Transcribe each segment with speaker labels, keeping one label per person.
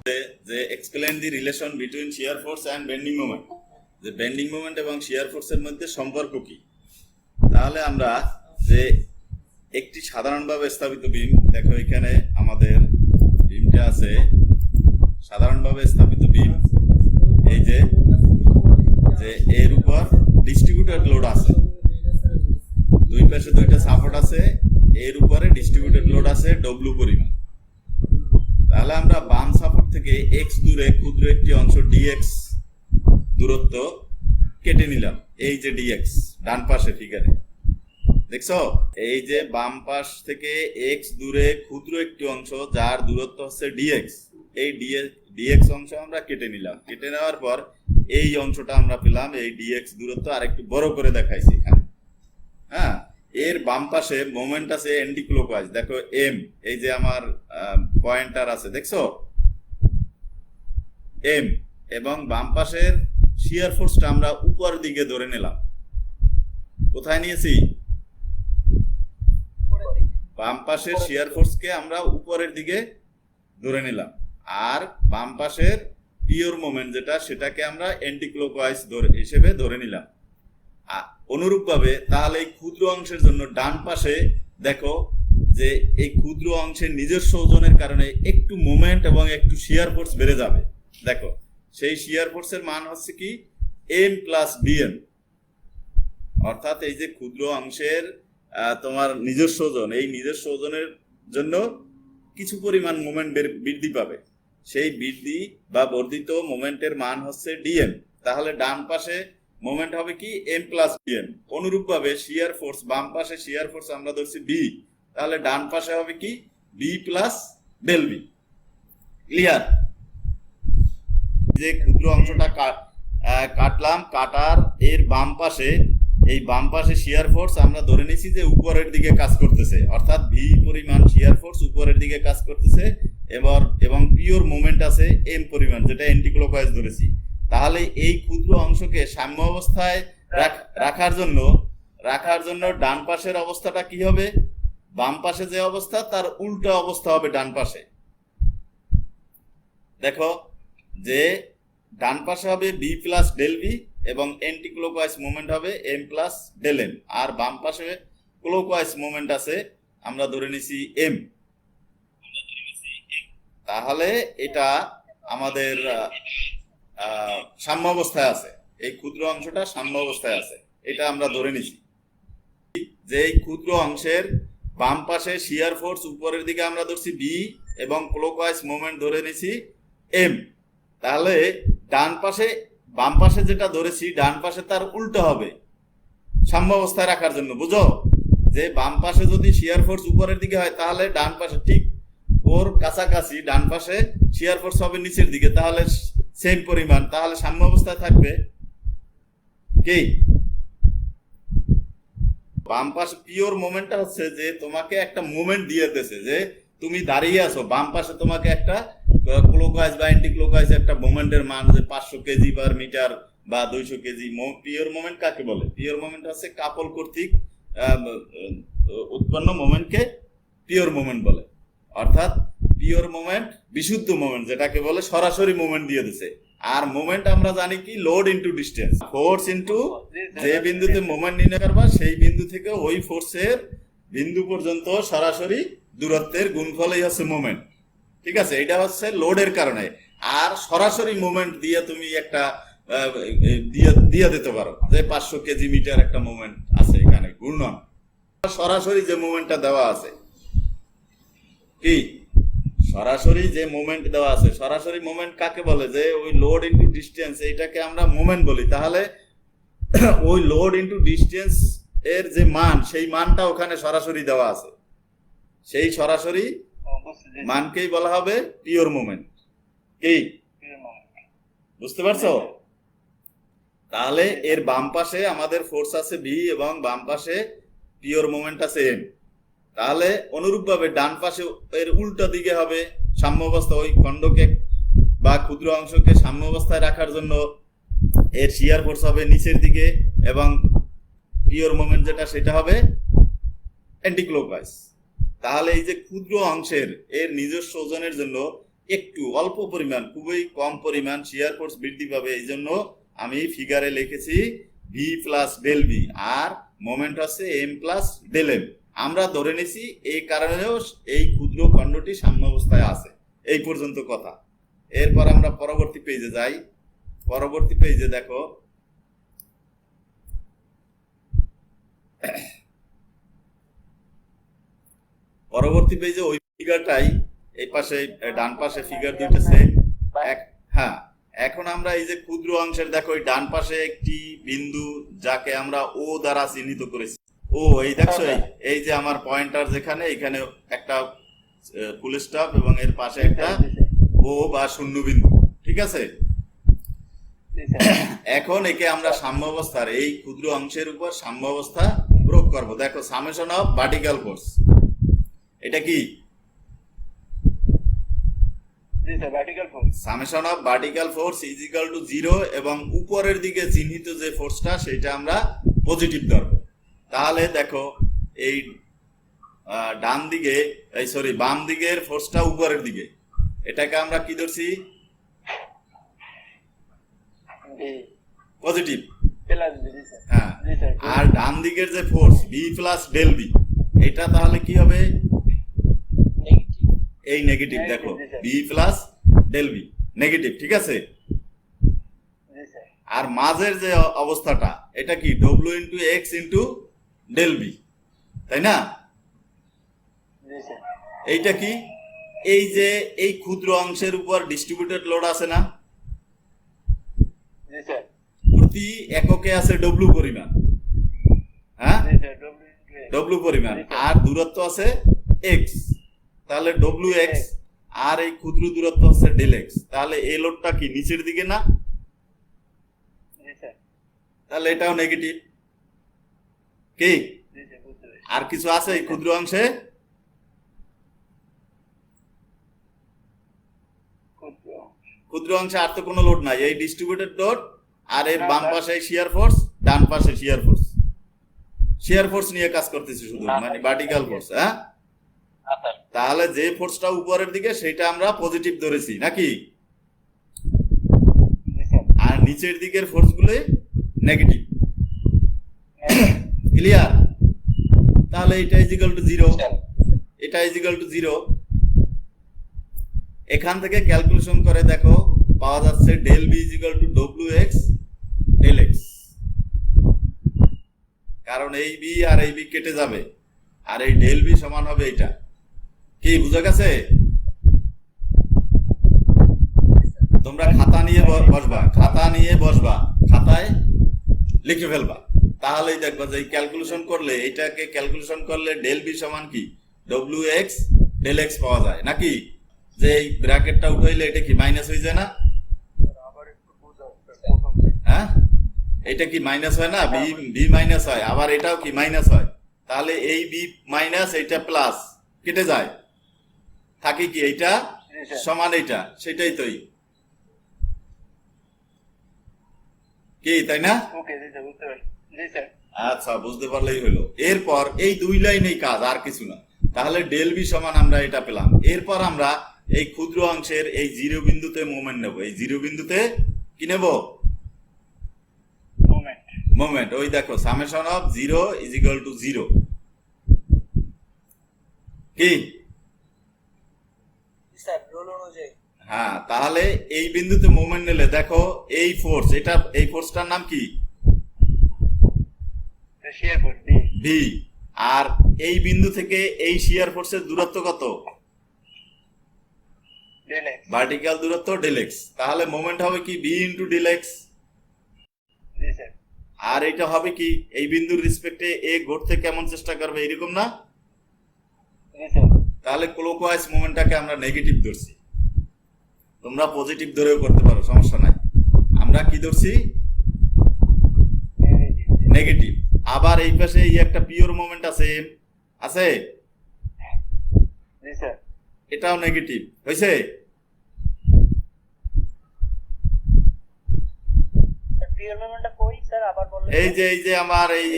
Speaker 1: যে explain the relation between shear force and bending moment, যে bending moment এবং শিয়ার ফোর্সের মধ্যে সম্পর্ক কি। তাহলে আমরা যে একটি সাধারণভাবে স্থাপিত বিম, দেখো এখানে আমাদের বিমটা আছে সাধারণভাবে স্থাপিত বিম, এই যে এর উপর ডিস্ট্রিবিউটেড লোড আছে, দুই পাশে দুইটা সাপোর্ট আছে, এর উপরে ডিস্ট্রিবিউটেড লোড আছে ডব্লিউ পরিমাণ। তাহলে আমরা বাম সাপোর্ট থেকে এক্স দূরে ক্ষুদ্র একটি অংশ ডিএক্স দূরত্ব কেটে নিলাম, এই যে ডিএক্স ডান পাশে ফিগারে দেখছো, এই যে বাম পাশ থেকে এক্স দূরে ক্ষুদ্র একটি অংশ যার দূরত্ব হচ্ছে ডিএক্স, এই ডিএক্স অংশ আমরা কেটে নিলাম। কেটে নেওয়ার পর এই অংশটা আমরা পেলাম, এই ডিএক্স দূরত্ব আর একটু বড় করে দেখাইছি এখানে। হ্যাঁ, এর বাম পাশে মোমেন্ট আছে অ্যান্টি ক্লকওয়াইজ, দেখো এম, এই যে আমার পয়েন্টার আছে দেখছো এম, এবং বাম পাশের শিয়ার ফোর্সটা আমরা উপর দিকে ধরে নিলাম। কোথায় নিয়েছি? বাম পাশের শিয়ার ফোর্সকে আমরা উপরের দিকে ধরে নিলাম, আর বাম পাশের পিওর মোমেন্ট যেটা, সেটাকে আমরা অ্যান্টি ক্লকওয়াইজ হিসেবে ধরে নিলাম। অনুরূপভাবে তাহলে এই ক্ষুদ্র অংশের জন্য ডান পাশে দেখো যে এই ক্ষুদ্র অংশের নিজস্ব ওজনের কারণে একটু মোমেন্ট এবং একটু শিয়ার ফোর্স বেড়ে যাবে। দেখো সেই শিয়ার ফোর্সের মান হচ্ছে কি এম প্লাস বিএম, অর্থাৎ এই যে ক্ষুদ্র অংশের তোমার নিজস্ব ওজন, এই নিজস্ব ওজনের জন্য কিছু পরিমাণ মোমেন্ট বৃদ্ধি পাবে, সেই বৃদ্ধি বা বর্ধিত মোমেন্টের মান হচ্ছে ডিএম। তাহলে ডান পাশে মোমেন্ট হবে কি এম প্লাস বিএম। অনুরূপভাবে শিয়ার ফোর্স, বাম পাশে শিয়ার ফোর্স আমরা ধরছি বি, তাহলে ডান পাশে হবে কি B plus del B. Clear? যে ক্ষুদ্র অংশটা কাটলাম, কাটার এর বাম পাশে, এই বাম পাশে শিয়ার ফোর্স আমরা ধরে নিয়েছি যে উপরের দিকে কাজ করতেছে, অর্থাৎ ভি পরিমাণ শিয়ার ফোর্স উপরের দিকে কাজ করতেছে, এবং পিওর মোমেন্ট আছে এম পরিমাণ, যেটা অ্যান্টি ক্লকওয়াইজ ধরেছি। তাহলে এই ক্ষুদ্র অংশকে সাম্য অবস্থায় রাখার জন্য ডান পাশের অবস্থাটা কি হবে? বাম পাশে যে অবস্থা তার উল্টো অবস্থা হবে ডান পাশে। দেখো যে ডান পাশে হবে বি প্লাস ডেল বি এবং অ্যান্টি ক্লকওয়াইজ মোমেন্ট হবে এম প্লাস ডেল এম, আর বাম পাশে ক্লকওয়াইজ মোমেন্ট আছে আমরা ধরে নিছি এম। তাহলে এটা আমাদের সাম্য অবস্থায় আছে, এই ক্ষুদ্র অংশটা সাম্য অবস্থায় আছে, এটা আমরা ধরে নিছি। যে এই ক্ষুদ্র অংশের বাম পাশে শিয়ার ফোর্স উপরের দিকে আমরা ধরছি বি এবং ক্লকওয়াইজ মোমেন্ট ধরে নিছি এম। তাহলে ডান পাশে, বাম পাশে যেটা ধরেছি ডান পাশে তার উল্টো হবে সাম্য অবস্থায় রাখার জন্য। বুঝো যে বাম পাশে যদি শিয়ার ফোর্স উপরের দিকে হয়, তাহলে ডান পাশে ঠিক ওর কাছাকাছি ডান পাশে শিয়ার ফোর্স হবে নিচের দিকে, তাহলে সেম পরিমাণ, তাহলে সাম্য অবস্থায় থাকবে কি? বাম পাশে পিওর মোমেন্টটা হচ্ছে যে তোমাকে একটা মোমেন্ট দিয়ে দিয়েছে, যে তুমি দাঁড়িয়ে আছো, বাম পাশে তোমাকে একটা ক্লকওয়াইজ বা অ্যান্টি ক্লকওয়াইজ একটা মোমেন্টের মান, যে 500 কেজি পার মিটার বা 200 কেজি। পিওর মোমেন্ট কাকে বলে? পিওর মোমেন্ট হচ্ছে কাপল কর্তৃক উৎপন্ন মোমেন্টকে পিওর মোমেন্ট বলে, অর্থাৎ পিওর মোমেন্ট বিশুদ্ধ মোমেন্ট, যেটাকে বলে সরাসরি মোমেন্ট দিয়ে দিছে। আর মোমেন্ট আমরা জানি কি load into distance, force into যে বিন্দুতে মোমেন্ট নির্ণয় করবা সেই বিন্দু থেকে ওই ফোর্সের বিন্দু পর্যন্ত সরাসরি দূরত্বের গুণফলই হচ্ছে মোমেন্ট। ঠিক আছে, এটা হচ্ছে লোডের কারণে। আর সরাসরি মোমেন্ট দিয়ে তুমি একটা দিয়ে দিতে পারো, যে 500 কেজি মিটার একটা মোমেন্ট আছে এখানে ঘূর্ণন, সরাসরি যে মোমেন্টটা দেওয়া আছে কি, সরাসরি যে মোমেন্ট দেওয়া আছে, সরাসরি মোমেন্ট কাকে বলে? যে ওই লোড ইনটু ডিসটেন্স, এইটাকে আমরা মোমেন্ট বলি। তাহলে ওই লোড ইনটু ডিসটেন্স এর যে মান, সেই মানটা ওখানে সরাসরি দেওয়া আছে, সেই সরাসরি মানকেই বলা হবে পিওর মোমেন্ট। কি বুঝতে পারছো? তাহলে এর বাম পাশে আমাদের ফোর্স আছে ভি এবং বাম পাশে পিওর মোমেন্ট আছে এম। তাহলে অনুরূপভাবে ডান পাশে এর উল্টো দিকে হবে সাম্য অবস্থা, ওই খণ্ডকে বা ক্ষুদ্র অংশকে সাম্য অবস্থায় রাখার জন্য এর শিয়ার ফোর্স হবে নিচের দিকে এবং পিওর মোমেন্ট যেটা সেটা হবে অ্যান্টি ক্লকওয়াইজ। তাহলে এই যে ক্ষুদ্র অংশের এর নিজস্ব ওজনের জন্য একটু অল্প পরিমাণ, খুবই কম পরিমাণ শিয়ার ফোর্স বৃদ্ধি পাবে। এই জন্য আমি ফিগারে লিখেছি ভি প্লাস ডেল ভি, আর মোমেন্ট হচ্ছে এম প্লাস ডেল এম। আমরা ধরে নিছি এই কারণেও এই ক্ষুদ্র খণ্ডটি সাম্যাবস্থায় আছে। এই পর্যন্ত কথা। এরপর আমরা পরবর্তী পেজে যাই। পরবর্তী পেজে দেখো, পরবর্তী পেজে ওই ফিগারটাই, এই পাশে ডান পাশে ফিগার দুইটা সেম। হ্যাঁ, এখন আমরা এই যে ক্ষুদ্র অংশের দেখো এই ডান পাশে একটি বিন্দু যাকে আমরা ও দ্বারা চিহ্নিত করেছি। ও, এই দেখছো, এই যে আমার পয়েন্টার যেখানে, এখানে একটা ফুল স্টপ এবং এর পাশে একটা ও বা শূন্য বিন্দু, ঠিক আছে। এখন একে আমরা সাম্যাবস্থার এই ক্ষুদ্র অংশের উপর সাম্যাবস্থা প্রয়োগ করব। দেখো, সামেশন অফ ভার্টিক্যাল ফোর্স, এটা কি summation of vertical force is equal to 0, এবং উপরের দিকে চিহ্নিত যে ফোর্সটা সেটা আমরা পজিটিভ ধরব। তাহলে দেখো, এই ডান দিকে, এই সরি বাম দিকের ফোর্সটা উপরের দিকে, এটাকে আমরা কি ধরছি? পজিটিভ। হ্যাঁ, আর ডান দিকের যে force B plus del B, এটা তাহলে কি হবে? এই নেগেটিভ। দেখো, B plus del B negative, ঠিক আছে। আর মাঝের যে অবস্থাটা, এটা কি W into X into del B, তাই না? এইটা কি? এই যে এই ক্ষুদ্র অংশের উপর ডিস্ট্রিবিউটেড লোড আছে না, প্রতি এককে আছে ডব্লিউ পরিমাণ। হ্যাঁ, ডব্লিউ পরিমাণ, আর দূরত্ব আছে এক্স। তাহলে ডব্লিউ এক্স আর এই ক্ষুদ্র দূরত্ব হচ্ছে ডেল এক্স। তাহলে এই লোডটা কি নিচের দিকে না? তাহলে এটাও নেগেটিভ। কি আর কিছু আছে এই ক্ষুদ্র অংশে? ক্ষুদ্র অংশে আর তো কোনো লোড নাই, এই ডিস্ট্রিবিউটেড লোড আর এর বাম পাশে শিয়ার ফোর্স, ডান পাশে শিয়ার ফোর্স। শিয়ার ফোর্স নিয়ে কাজ করতেছি শুধু, মানে ভার্টিক্যাল ফোর্স। হ্যাঁ, তাহলে যে ফোর্সটা উপরের দিকে সেটা আমরা পজিটিভ ধরেছি নাকি, আর নিচের দিকের ফোর্স গুলো নেগেটিভ। ক্লিয়ার? তাহলে এটা ইজ ইকুয়াল টু 0, এটা ইজ ইকুয়াল টু 0। এখান থেকে ক্যালকুলেশন করে দেখো, পাওয়া যাচ্ছে del B is equal to W X del X, কারণ এই বি আর এই বি কেটে যাবে, আর এই ডেল বি সমান হবে এইটা। কি বুঝা গেছে? তোমরা খাতা নিয়ে বসবা, খাতায় লিখে ফেলবা, তাহলেই দেখবা যে ক্যালকুলেশন করলে, এটাকে ক্যালকুলেশন করলে ডেল বি সমান কি ডব্লিউ এক্স ডেল এক্স পাওয়া যায় নাকি। যে এই ব্র্যাকেটটা উঠাইলে এটা কি মাইনাস হয়ে যায় না? হ্যাঁ, এটা কি মাইনাস হয় না? বি মাইনাস হয়, আবার এটাও কি মাইনাস হয়। তাহলে এই বি মাইনাস, এইটা প্লাস, কেটে যায়, থাকে কি এইটা সমান এইটা, সেটাই তো কি, তাই না? আচ্ছা, বুঝতে পারলেই হলো। এরপর এই দুই লাইনেই কাজ, আর কিছু না। তাহলে ডেল বি সমান আমরা এটা পেলাম। এরপর আমরা এই ক্ষুদ্র অংশের এই জিরো বিন্দুতে মোমেন্ট নেব। এই জিরো বিন্দুতে কি নেব? মোমেন্ট। ওই দেখো, summation of 0 is equal to 0। কি? হ্যাঁ, তাহলে এই বিন্দুতে মোমেন্ট নিলে দেখো, এই ফোর্স, এটা এই ফোর্সটার নাম কি? ভি। আর এই বিন্দু থেকে এই শিয়ার ফোর্সের দূরত্ব কত? ভার্টিক্যাল দূরত্ব ডেল এক্স। তাহলে মোমেন্ট হবে কি বি ইন্টু ডেল এক্স। আর এটা হবে কি, এই বিন্দুর রেসপেক্টে এ ঘুরতে কেমন চেষ্টা করবে, এরকম না? তাহলে ক্লকওয়াইজ মোমেন্টটাকে আমরা নেগেটিভ ধরছি। তোমরা পজিটিভ ধরেও করতে পারো, সমস্যা নাই। আমরা কি ধরছি? নেগেটিভ। আবার এই পাশে এই একটা পিওর মোমেন্ট আছে, আছে, এটাও নেগেটিভ হয়েছে। এই যে আমার এই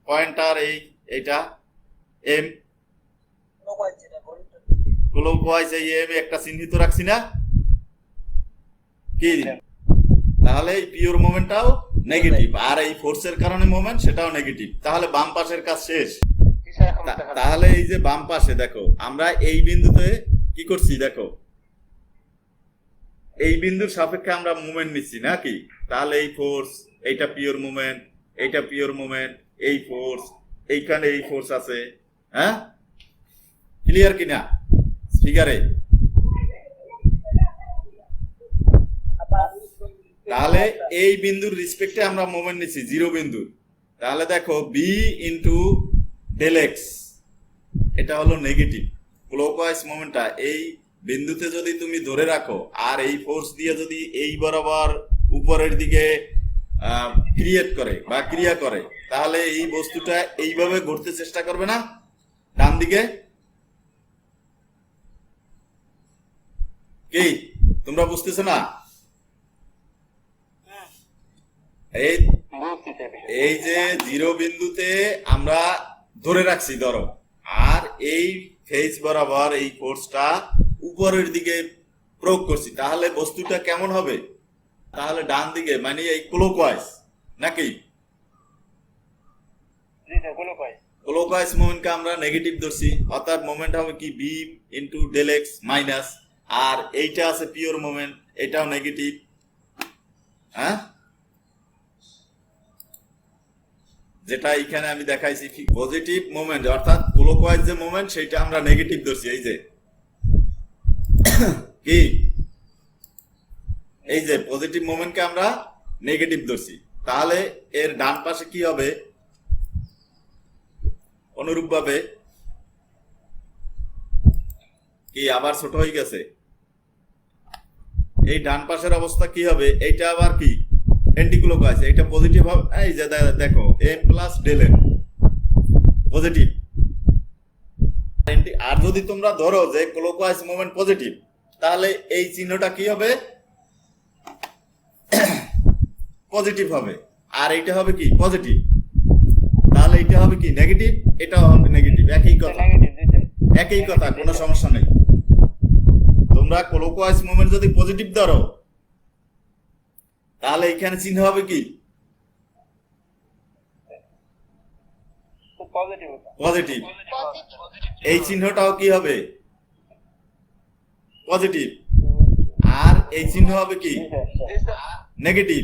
Speaker 1: পয়েন্টার, এইটা এম ক্লকওয়াইজ এই এম একটা চিহ্নিত রাখছি না কি, তাহলে এই পিওর মোমেন্টটাও নেগেটিভ, আর এই ফোর্সের কারণে মোমেন্ট সেটাও নেগেটিভ। তাহলে বাম পাশের কাজ শেষ। তাহলে এই যে বাম পাশে দেখো আমরা এই বিন্দুতে কি করছি, দেখো এই বিন্দুর সাপেক্ষে আমরা মুভমেন্ট নিচ্ছি নাকি, তাহলে এই ফোর্স, এইটা পিওর মুভমেন্ট, এইটা পিওর মুভমেন্ট, এই ফোর্স, এইখানে এই ফোর্স আছে। হ্যাঁ, ক্লিয়ার কিনা ফিগারে? তাহলে এই বিন্দুর রেসপেক্টে আমরা মোমেন্ট নিচ্ছি জিরো বিন্দু। তাহলে দেখো বি ইন্টু ডেল এক্স, এটা হলো নেগেটিভ। ক্লকওয়াইজ মোমেন্টটা এই বিন্দুতে যদি তুমি ধরে রাখো আর এই ফোর্স দিয়ে যদি এই বরাবর উপরের দিকে ক্রিয়েট করে বা ক্রিয়া করে, তাহলে এই বস্তুটা এইভাবে ঘুরতে চেষ্টা করবে না ডান দিকে। কি তোমরা বুঝতেছো না? এই যে জিরো বিন্দুতে আমরা ধরে রাখছি ধরো, আর এই ফেজ বরাবর এই ফোর্সটা উপরের দিকে প্রয়োগ করছি, তাহলে বস্তুটা কেমন হবে? তাহলে ডান দিকে, মানে এই ক্লকওয়াইজ নাকি? ক্লকওয়াইজ মোমেন্টকে আমরা নেগেটিভ ধরছি, অর্থাৎ মোমেন্ট হবে কি b into del x minus, আর এইটা আছে পিওর মোমেন্ট, এটাও নেগেটিভ। হ্যাঁ, যেটা এখানে আমি দেখাইছি পজিটিভ মোমেন্ট, অর্থাৎ ক্লকওয়াইজ যে মোমেন্ট সেটা আমরা নেগেটিভ ধরছি। এই যে কি, এই যে পজিটিভ মোমেন্টকে আমরা নেগেটিভ ধরছি, তাহলে এর ডান পাশে কি হবে? অনুরূপভাবে কি আবার ছোট হয়ে গেছে, এই ডান পাশের অবস্থা কি হবে? এইটা আবার কি অ্যান্টিক্লকওয়াইজ, এটা পজিটিভ হবে। এই যে দেখো m plus del m positive. আর যদি তোমরা ধরো যে ক্লকওয়াইজ মোমেন্ট পজিটিভ, তাহলে এই চিহ্নটা কি হবে? পজিটিভ হবে, আর এইটা হবে কি পজিটিভ, তাহলে এটা হবে কি নেগেটিভ, এটাও হবে নেগেটিভ। একই কথা, একই কথা, কোনো সমস্যা নেই। তোমরা ক্লকওয়াইজ মোমেন্ট যদি পজিটিভ ধরো, তাহলে এখানে চিহ্ন হবে কি পজিটিভ, এই চিহ্নটাও কি হবে পজিটিভ, আর এই চিহ্ন হবে কি নেগেটিভ।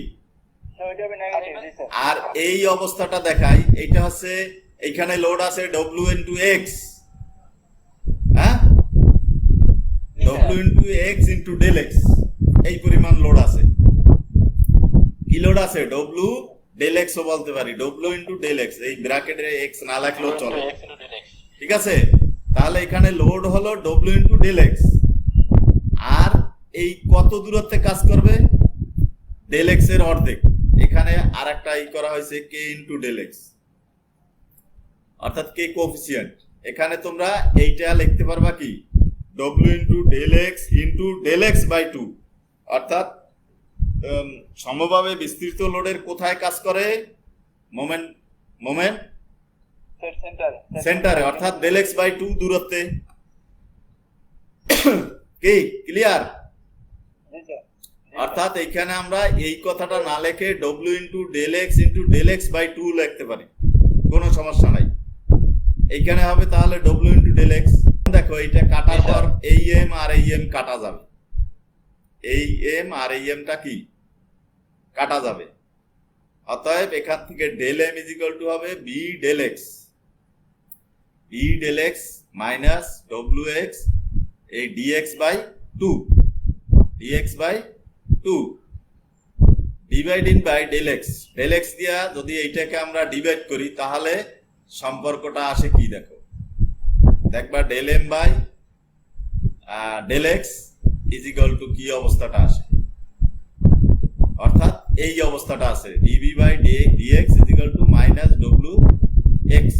Speaker 1: আর এই অবস্থাটা দেখাই, এইটা হচ্ছে এইখানে লোড আছে ডব্লিউ ইন্টু এক্স। হ্যাঁ, W into X into del X, এই পরিমাণ লোড আছে। কি লোড আছে? ডব্লিউ ডেল এক্স ও বলতে পারি, ডব্লিউ ইন্টু ডেল এক্স, এই ব্র্যাকেটে এক্স না লাগলেও চলে, ঠিক আছে? তাহলে এখানে লোড হলো ডব্লিউ ইন্টু ডেল এক্স, আর এই কত দূরত্বে কাজ করবে? ডেল এক্স এর অর্ধেক। এখানে আর একটা ই করা হয়েছে কে ইন্টু ডেল এক্স, অর্থাৎ কে কোএফিসিয়েন্ট। এখানে তোমরা এইটা লিখতে পারবা কি W into del X by 2, অর্থাৎ সমভাবে বিস্তৃত লোডের কোথায় কাজ করে? মোমেন্ট সেন্টারে, অর্থাৎ ডেল এক্স বাই 2 দূরত্বে। কি ক্লিয়ার? অর্থাৎ এখানে আমরা এই কথাটা না লিখে W into del X by 2 লিখতে পারি, কোনো সমস্যা নাই। এইখানে হবে তাহলে ডব্লিউ ইন্টু ডেল এক্স। দেখো এইটা কাটার পর এই এম আর এই এম কাটা যাবে, এই এম আর এই এমটা কি কাটা যাবে। অতএব এখান থেকে del M is equal to হবে b del x minus W x এই dx by 2 dividing by del x দিয়া যদি এইটাকে আমরা ডিভাইড করি, তাহলে সম্পর্কটা আসে কি দেখো, দেখবা del M by del x is equal to কি অবস্থাটা আসে, অর্থাৎ এই অবস্থাটা আছে db by dx is equal to minus W x,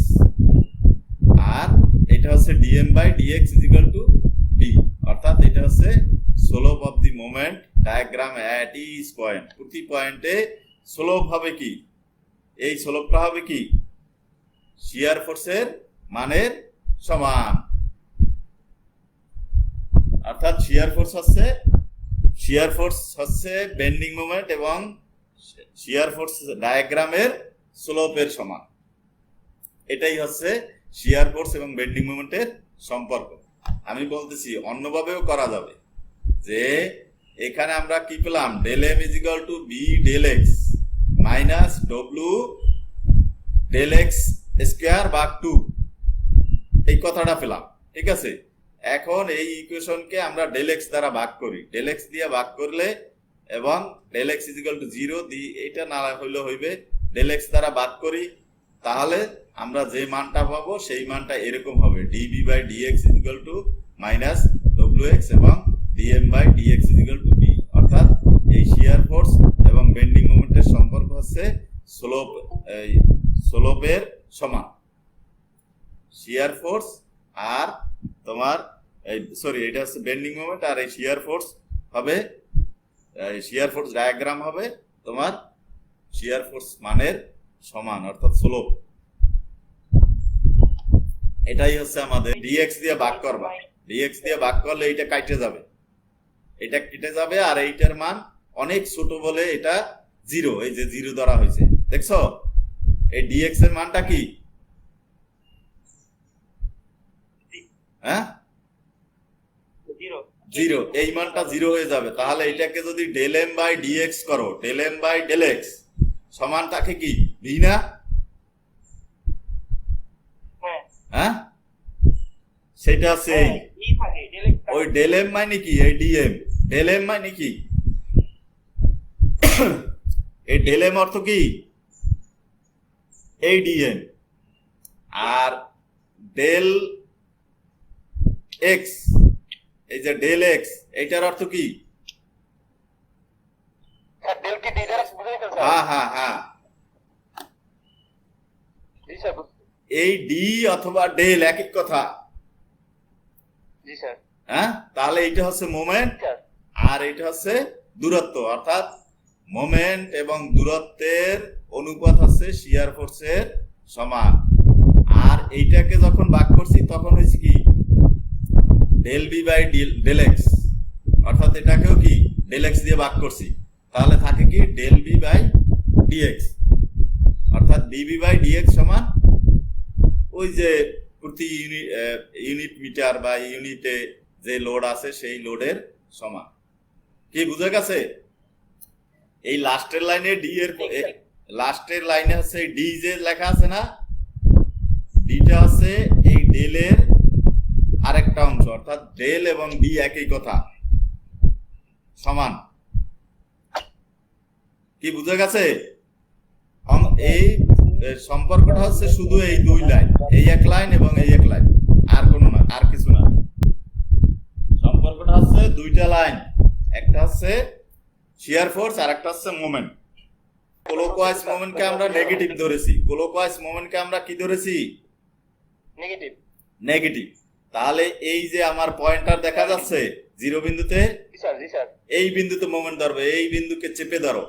Speaker 1: আর এটা হচ্ছে dm by dx is equal to D, অর্থাৎ এটা হচ্ছে slope of the moment diagram at each point. প্রতি পয়েন্টে স্লোপ হবে কি, এই স্লোপটা হবে কি শিয়ার ফোর্সের মানের সমান। অর্থাৎ শিয়ার ফোর্স হচ্ছে বেন্ডিং মোমেন্ট এবং শিয়ার ফোর্স ডায়াগ্রামের স্লোপের সমান। এটাই হচ্ছে শিয়ার ফোর্স এবং বেন্ডিং মোমেন্টের সম্পর্ক। আমি বলতেছি অন্যভাবেও করা যাবে, যে এখানে আমরা কি পেলাম, del M is equal to B del x minus W del X square ভাগ 2, এই কথাটা পেলাম। ঠিক আছে, এখন এই ইকুয়েশনকে আমরা ডেল এক্স দ্বারা ভাগ করি, ডেল এক্স দিয়ে ভাগ করলে এবং del x is equal to 0 দিয়ে এইটা না হইলে হইবে ডেল এক্স দ্বারা ভাগ করি, তাহলে আমরা যে মানটা পাবো সেই মানটা এরকম হবে, db by dx is equal to minus W x এবং dm by dx is equal to B. অর্থাৎ এই শিয়ার ফোর্স এবং বেন্ডিং মোমেন্টের সম্পর্ক হচ্ছে স্লোপের সমান। শিয়ার ফোর্স আর তোমার এটা হচ্ছে বেন্ডিং মোমেন্ট, আর এই শিয়ার ফোর্স হবে, শিয়ার ফোর্স ডায়াগ্রাম হবে তোমার শিয়ার ফোর্স মানের সমান, অর্থাৎ স্লোপ। এটাই হচ্ছে আমাদের ডিএক্স দিয়ে ভাগ করবা, ডিএক্স দিয়ে ভাগ করলে এটা কাটে যাবে, এটা কেটে যাবে, আর এইটার মান অনেক ছোট বলে এটা 0, এই যে 0 ধরা হয়েছে, দেখছো? এই ডিএক্স এর মানটা কি? হ্যাঁ, 0, এই মানটা 0 হয়ে যাবে। তাহলে এটাকে যদি ডেল এম বাই ডিএক্স করো, del M by del X সমান থাকে কি, ভি না? হ্যাঁ, সেটা হচ্ছে ওই ডেল এম মানে কি, এই ডিএম ডেল এম মানে কি, এই ডেল এম অর্থ কি, এই ডিএম, আর ডেল এক্স, এই যে ডেল এক্স, এইটার অর্থ কি? হ্যাঁ হ্যাঁ হ্যাঁ, এই ডি অথবা ডেল একই কথা। হ্যাঁ, তাহলে এটা হচ্ছে মোমেন্ট আর এটা হচ্ছে দূরত্ব, অর্থাৎ মোমেন্ট এবং দূরত্বের অনুপাত হচ্ছে শিয়ার ফোর্সের সমান। আর এইটাকে যখন ভাগ করছি তখন হয়েছে কি, del B by del X, অর্থাৎ এটাকেও কি ডেল এক্স দিয়ে ভাগ করছি, তাহলে থাকে কি ডেল বি বাই ডিএক্স, অর্থাৎ ডিবি বাই ডিএক্স সমান ওই যে প্রতি ইউনিট মিটার বা ইউনিটে যে লোড আছে সেই লোডের সমান। কি বুঝে গেছে? এই লাস্টের লাইনে ডি এর লাস্টের লাইনে হচ্ছে ডি যে লেখা আছে না, ডিটা হচ্ছে এই ডেলের আরেকটা অংশ, অর্থাৎ ডেল এবং ডি একই কথা, সমান। কি বুঝে গেছে? এই সম্পর্কটা হচ্ছে শুধু এই দুই লাইন, এই এক লাইন এবং এই এক লাইন, আর কোনো না, আর কিছু না। সম্পর্কটা হচ্ছে দুইটা লাইন, একটা হচ্ছে শিয়ার ফোর্স আর একটা হচ্ছে মোমেন্ট। ক্লকওয়াইজ মোমেন্টকে আমরা নেগেটিভ ধরেছি, ক্লকওয়াইজ মোমেন্টকে আমরা কি ধরেছি? নেগেটিভ। তাহলে এই যে আমার পয়েন্টার দেখা যাচ্ছে 0 বিন্দুতে, এই বিন্দুতে মোমেন্ট ধরবে, এই বিন্দুকে চেপে ধরো,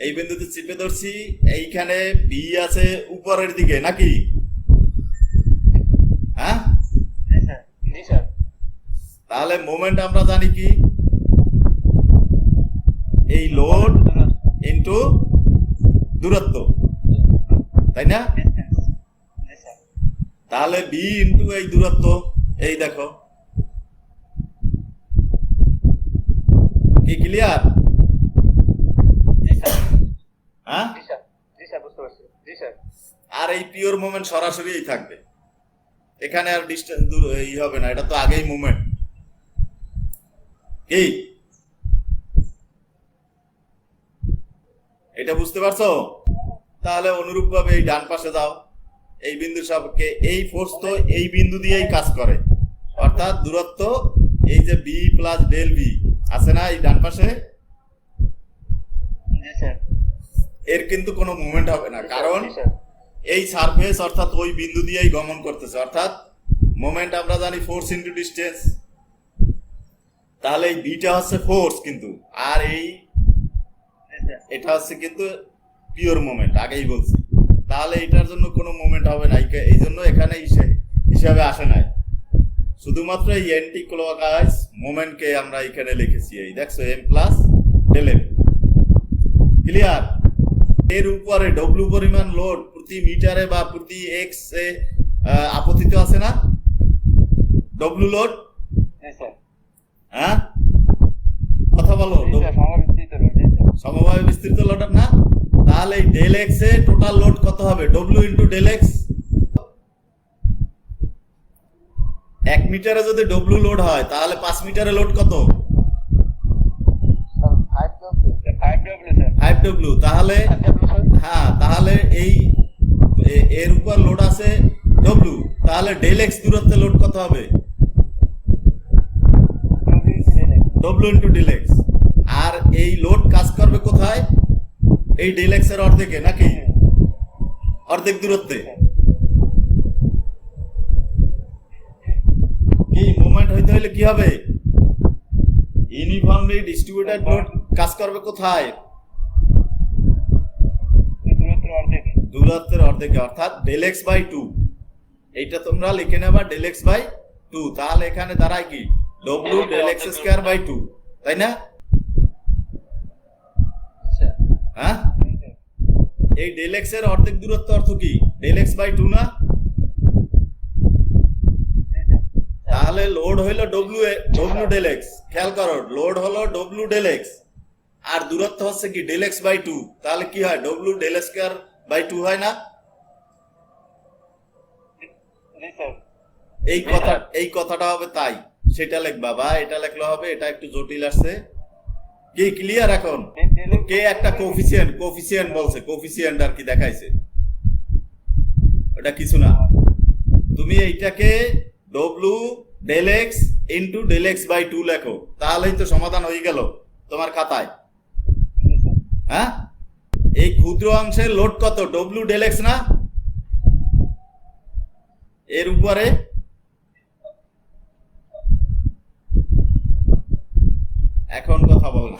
Speaker 1: এই বিন্দুতে চেপে ধরছি, এইখানে বি আছে উপরের দিকে নাকি? হ্যাঁ, তাহলে মোমেন্ট আমরা জানি কি, এই লোড ইনটু দূরত্ব, তাই না? তাহলে বি ইনটু এই দূরত্ব, এই দেখো, কি ক্লিয়ার? হ্যাঁ, আর এই পিওর মোমেন্ট সরাসরি থাকবে, এখানে আর ডিস্টেন্স দূর হবে না, এটা তো আগেই মোমেন্ট। কি এটা বুঝতে পারছো? তাহলে অনুরূপ ভাবে এই ডান পাশে যাও, এই বিন্দুর সাপেক্ষে এই ফোর্স তো এই বিন্দু দিয়েই কাজ করে, অর্থাৎ দূরত্ব এই যে বি প্লাস ডেল বি আছে না এই ডান পাশে, এর কিন্তু কোনো মুভমেন্ট হবে না, কারণ এই সারফেস অর্থাৎ ওই বিন্দু দিয়েই গমন করতেছে, অর্থাৎ মোমেন্ট আমরা জানি ফোর্স ইনটু ডিসটেন্স। তাহলে এই বিটা হচ্ছে ফোর্স কিন্তু, আর এই এটা হচ্ছে কিন্তু পিওর মোমেন্ট, আগেই বলছি। তাহলে এটার জন্য কোনো মোমেন্ট হবে না, এই জন্য এখানে হিসাবে আসে নাই। শুধুমাত্র এই অ্যান্টি ক্লকওয়াইজ মোমেন্টকে আমরা এখানে লিখেছি, এই দেখছো M plus del M. Clear? এর উপরে ডব্লিউ পরিমাণ লোড প্রতি মিটারে বা প্রতি এক্স এ আপতিত আছে না, ডব্লিউ লোড। হ্যাঁ, কথা বলো। সমভাবে বিস্তৃত লোড না, তাহলে এই ডেল এক্স এ টোটাল লোড কত হবে? W into del x. 1 মিটারে যদি ডব্লিউ লোড হয় তাহলে 5 মিটারে লোড কত? 5W। তাহলে হ্যাঁ, তাহলে এই এর উপর লোড আছে ডব্লিউ, তাহলে ডেল এক্স দূরত্বে লোড কত হবে? W into del x. আর এই লোড কাজ করবে কোথায়? এই ডেল এক্স এর অর্ধেকে, নাকি অর্ধেক দূরত্বে। কি মোমেন্ট হইতে হইলে কি হবে? ইউনিফর্মলি ডিস্ট্রিবিউটেড লোড কাজ করবে কোথায়? দূরত্বের অর্ধেকে, অর্থাৎ ডেল এক্স বাই 2। এইটা তোমরা লিখে নেবা ডেল এক্স বাই 2। তাহলে এখানে দাঁড়ায় কি? W del X square by 2, তাই না? হ্যাঁ, এই ডেল এক্স এর অর্ধেক দূরত্ব অর্থ কি? ডেল এক্স বাই 2 না? তাহলে লোড হইলো ডব্লিউ ডেল এক্স। খেয়াল করো, লোড হলো ডব্লিউ ডেল এক্স আর দূরত্ব হচ্ছে কি? Del X by 2। তাহলে কি হয়? ডব্লিউ ডেল স্কয়ার বাই 2 হয় না? এই কথাটা হবে তাই, সেটা লিখবা, বা এটা লিখলে হবে। এটা একটু জটিল আসছে। কি ক্লিয়ার এখন? কে একটা কোফিসিয়েন্ট বলছে, কোফিসিয়েন্ট আর কি দেখাইছে, ওটা কিছু না। তুমি এইটাকে W del X into del X by 2 লেখো, তাহলেই তো সমাধান হয়ে গেল তোমার খাতায়। হ্যাঁ, এই ক্ষুদ্র অংশের লোড কত? ডব্লিউ ডেল এক্স না? এর উপরে এখন কথা বল।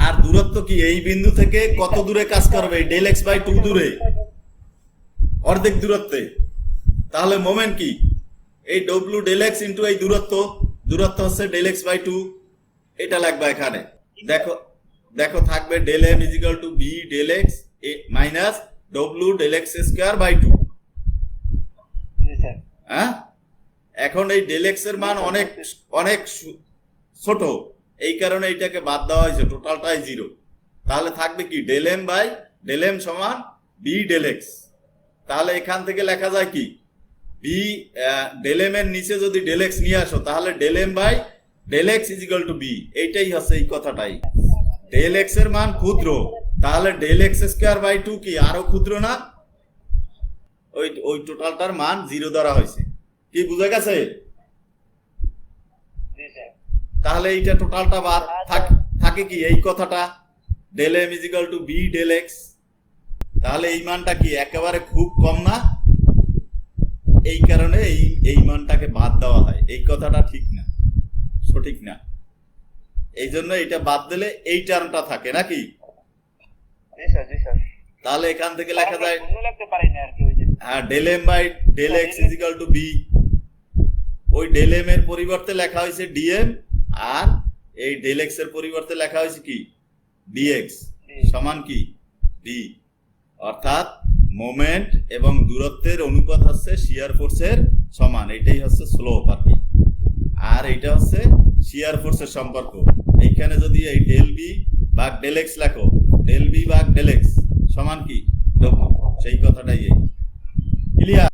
Speaker 1: আর দূরত্ব কি? এই বিন্দু থেকে কত দূরে কাজ করবে? ডেল এক্স বাই 2 দূরে, অর্ধেক দূরত্বে। তাহলে মোমেন্ট কি? এই ডব্লিউ ডেল এক্স ইন্টু এই দূরত্ব হচ্ছে ডেল এক্স বাই 2। এটা লাগবে এখানে। দেখো থাকবে del M is equal to B del x minus W del X square by 2। হ্যাঁ, এখন এই ডেল এক্স এর মান অনেক ছোট, এই কারণে এইটাকে বাদ দেওয়া হয়েছে, টোটালটাই 0। তাহলে থাকবে কি? Del M by del M সমান বি ডেল এক্স। তাহলে এখান থেকে লেখা যায় কি? বি ডেল এম এর নিচে যদি ডেল এক্স নিয়ে আসো, তাহলে del M by del x is equal to B. এইটাই হচ্ছে এই কথাটাই। ডেল এক্স এর মান ক্ষুদ্র, তাহলে ডেল এক্স স্কয়ার বাই 2 কি আরো ক্ষুদ্র না? ওই টোটালটার মান 0 ধরা হয়েছে। কি বুঝা গেছে? তাহলে এইটা টোটালটা বাদ থাকে কি? এই কথাটা del M is equal to B del X. তাহলে এই মানটা কি একেবারে খুব কম না? এই কারণে এই মানটাকে বাদ দেওয়া হয়। এই কথাটা ঠিক না, সঠিক না। এই জন্য এটা বাদ দিলে এই টার্মটা থাকে, নাকি? তাহলে এখান থেকে লেখা যায় হ্যাঁ, del M by del x is equal to B. ওই ডেল এম এর পরিবর্তে লেখা হয়েছে ডিএম, আর এই ডেল এক্স এর পরিবর্তে লেখা হয়েছে কি? ডিএক্স সমান কি? ডি। অর্থাৎ মোমেন্ট এবং দূরত্বের অনুপাত হচ্ছে শিয়ার ফোর্সের সমান। এটাই হচ্ছে স্লোপ আর কি। আর এটা হচ্ছে শিয়ার ফোর্সের সম্পর্ক। এইখানে যদি এই ডেল বি ভাগ ডেল এক্স লেখো, ডেল বি ভাগ ডেল এক্স সমান কি? ডব্লিউ। সেই কথাটাই এই। ক্লিয়ার?